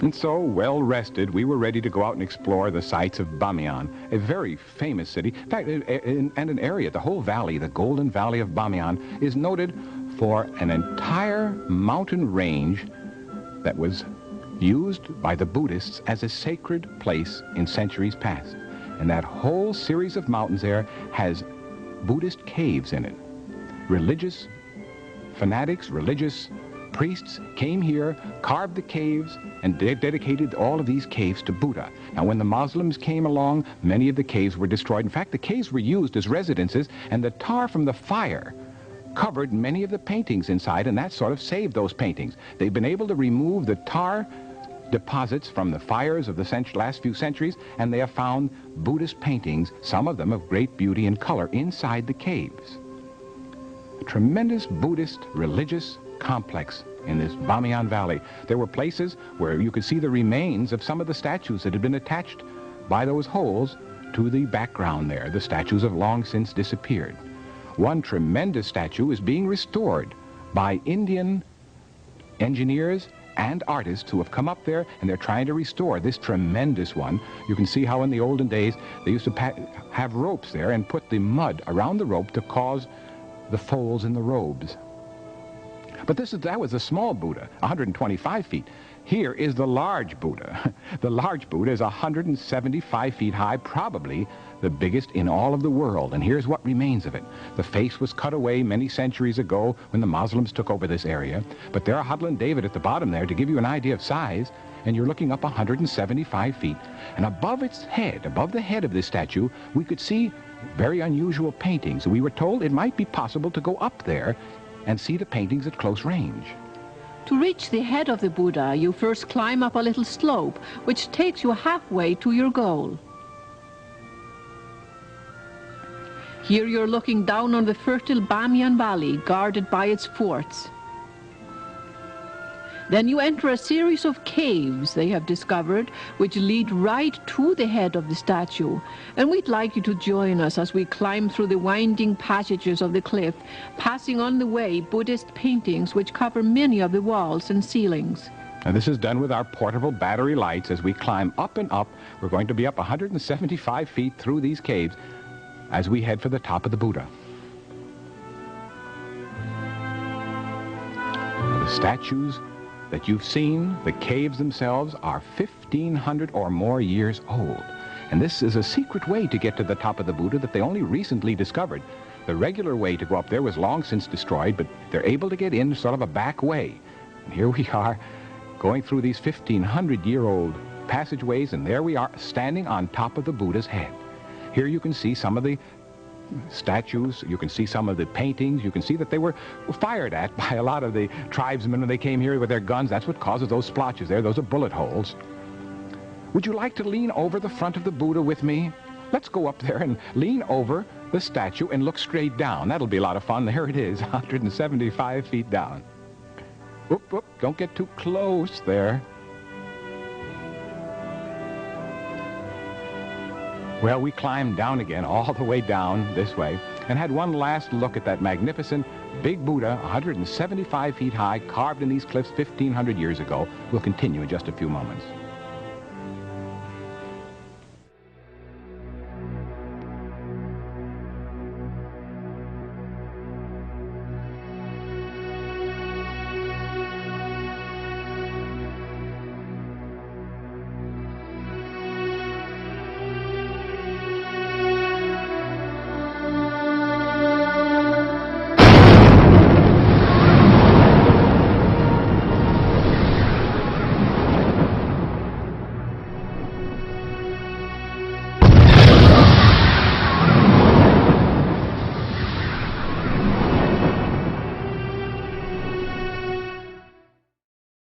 And so, well rested, we were ready to go out and explore the sights of Bamiyan, a very famous city. In fact, and an area, the whole valley, the Golden Valley of Bamiyan, is noted for an entire mountain range that was used by the Buddhists as a sacred place in centuries past. And that whole series of mountains there has Buddhist caves in it. Religious fanatics, religious priests came here, carved the caves, and dedicated all of these caves to Buddha. Now, when the Muslims came along, many of the caves were destroyed. In fact, the caves were used as residences, and the tar from the fire covered many of the paintings inside, and that sort of saved those paintings. They've been able to remove the tar deposits from the fires of the last few centuries, and they have found Buddhist paintings, some of them of great beauty and color, inside the caves. A tremendous Buddhist religious complex in this Bamiyan Valley. There were places where you could see the remains of some of the statues that had been attached by those holes to the background there. The statues have long since disappeared. One tremendous statue is being restored by Indian engineers and artists who have come up there, and they're trying to restore this tremendous one. You can see how in the olden days they used to have ropes there and put the mud around the rope to cause the folds in the robes. But that was a small Buddha, 125 feet. Here is the large Buddha. The large Buddha is 175 feet high, probably the biggest in all of the world. And here's what remains of it. The face was cut away many centuries ago when the Muslims took over this area. But there are Huddle and David at the bottom there to give you an idea of size. And you're looking up 175 feet. And above its head, above the head of this statue, we could see very unusual paintings. We were told it might be possible to go up there and see the paintings at close range. To reach the head of the Buddha, you first climb up a little slope, which takes you halfway to your goal. Here you're looking down on the fertile Bamiyan Valley, guarded by its forts. Then you enter a series of caves they have discovered, which lead right to the head of the statue. And we'd like you to join us as we climb through the winding passages of the cliff, passing on the way Buddhist paintings which cover many of the walls and ceilings. And this is done with our portable battery lights. As we climb up and up, we're going to be up 175 feet through these caves as we head for the top of the Buddha. The statues that you've seen, the caves themselves, are 1,500 or more years old. And this is a secret way to get to the top of the Buddha that they only recently discovered. The regular way to go up there was long since destroyed, but they're able to get in sort of a back way. And here we are going through these 1,500-year-old passageways, and there we are standing on top of the Buddha's head. Here you can see some of the statues, you can see some of the paintings, you can see that they were fired at by a lot of the tribesmen when they came here with their guns. That's what causes those splotches there. Those are bullet holes. Would you like to lean over the front of the Buddha with me? Let's go up there and lean over the statue and look straight down. That'll be a lot of fun. There it is, 175 feet down. Whoop, whoop, don't get too close there. Well, we climbed down again, all the way down this way, and had one last look at that magnificent big Buddha, 175 feet high, carved in these cliffs 1,500 years ago. We'll continue in just a few moments.